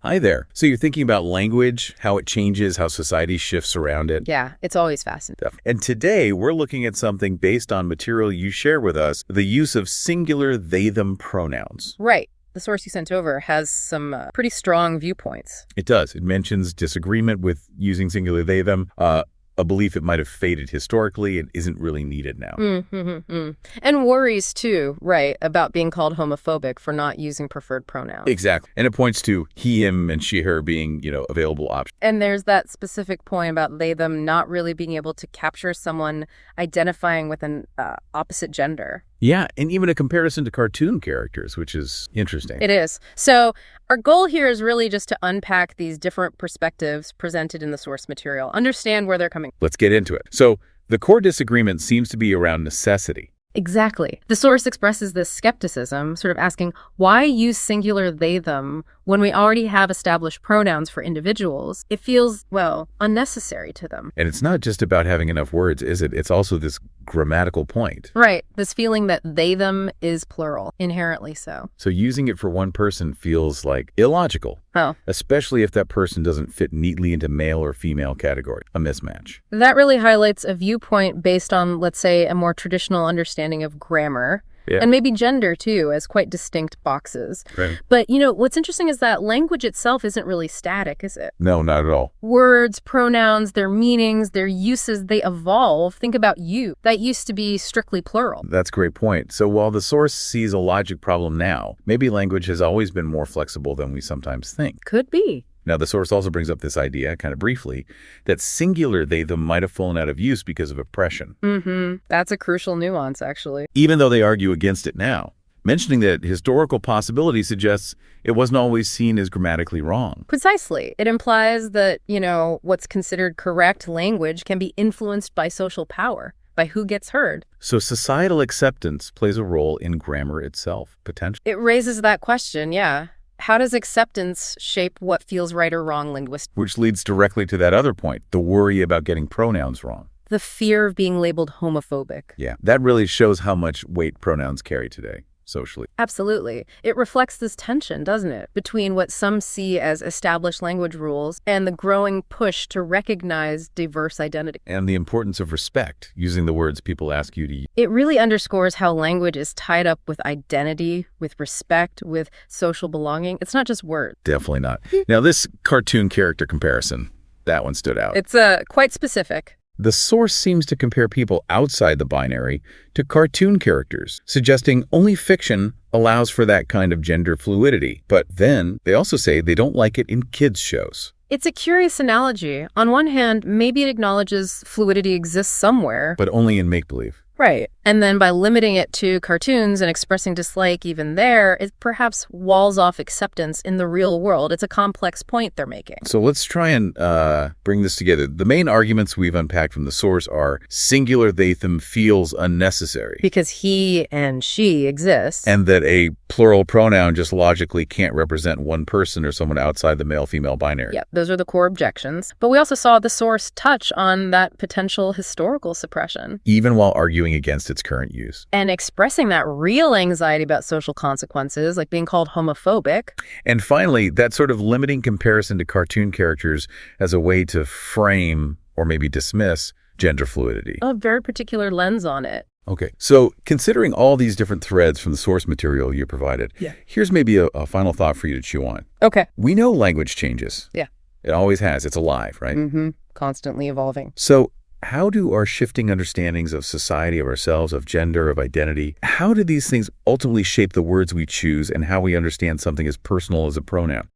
Hi there. So you're thinking about language, how it changes, how society shifts around it. Yeah, it's always fascinating. And today we're looking at something based on material you share with us, the use of singular they-them pronouns. Right. The source you sent over has some pretty strong viewpoints. It does. It mentions disagreement with using singular they-them, a belief it might have faded historically and isn't really needed now. And worries, too, right, about being called homophobic for not using preferred pronouns. Exactly. And it points to he, him, and she, her being, available options. And there's that specific point about they, them not really being able to capture someone identifying with an opposite gender. Yeah, and even a comparison to cartoon characters, which is interesting. It is. So our goal here is really just to unpack these different perspectives presented in the source material, understand where they're coming from. Let's get into it. So the core disagreement seems to be around necessity. Exactly. The source expresses this skepticism, sort of asking, why use singular they, them when we already have established pronouns for individuals? It feels, unnecessary to them. And it's not just about having enough words, is it? It's also this grammatical point. Right. This feeling that they, them is plural, inherently so. So using it for one person feels like illogical. Oh. Especially if that person doesn't fit neatly into male or female category, a mismatch. That really highlights a viewpoint based on, let's say, a more traditional understanding of grammar. Yeah. And maybe gender, too, as quite distinct boxes. Right. But, what's interesting is that language itself isn't really static, is it? No, not at all. Words, pronouns, their meanings, their uses, they evolve. Think about you. That used to be strictly plural. That's a great point. So while the source sees a logic problem now, maybe language has always been more flexible than we sometimes think. Could be. Now, the source also brings up this idea, kind of briefly, that singular they-them might have fallen out of use because of oppression. That's a crucial nuance, actually. Even though they argue against it now, mentioning that historical possibility suggests it wasn't always seen as grammatically wrong. Precisely. It implies that, what's considered correct language can be influenced by social power, by who gets heard. So societal acceptance plays a role in grammar itself, potentially. It raises that question, yeah. How does acceptance shape what feels right or wrong linguistically? Which leads directly to that other point, the worry about getting pronouns wrong. The fear of being labeled homophobic. Yeah, that really shows how much weight pronouns carry today, socially. Absolutely. It reflects this tension, doesn't it, between what some see as established language rules and the growing push to recognize diverse identity. And the importance of respect, using the words people ask you to use. It really underscores how language is tied up with identity, with respect, with social belonging. It's not just words. Definitely not. Now, this cartoon character comparison, that one stood out. It's quite specific. The source seems to compare people outside the binary to cartoon characters, suggesting only fiction allows for that kind of gender fluidity. But then they also say they don't like it in kids' shows. It's a curious analogy. On one hand, maybe it acknowledges fluidity exists somewhere. But only in make-believe. Right. And then by limiting it to cartoons and expressing dislike even there, it perhaps walls off acceptance in the real world. It's a complex point they're making. So let's try and bring this together. The main arguments we've unpacked from the source are singular they-them feels unnecessary. Because he and she exist. And that a plural pronoun just logically can't represent one person or someone outside the male-female binary. Yeah, those are the core objections. But we also saw the source touch on that potential historical suppression. Even while arguing against its current use. And expressing that real anxiety about social consequences, like being called homophobic. And finally, that sort of limiting comparison to cartoon characters as a way to frame or maybe dismiss gender fluidity. A very particular lens on it. Okay, so considering all these different threads from the source material you provided, here's maybe a final thought for you to chew on. Okay. We know language changes. Yeah. It always has. It's alive, right? Constantly evolving. So how do our shifting understandings of society, of ourselves, of gender, of identity, how do these things ultimately shape the words we choose and how we understand something as personal as a pronoun?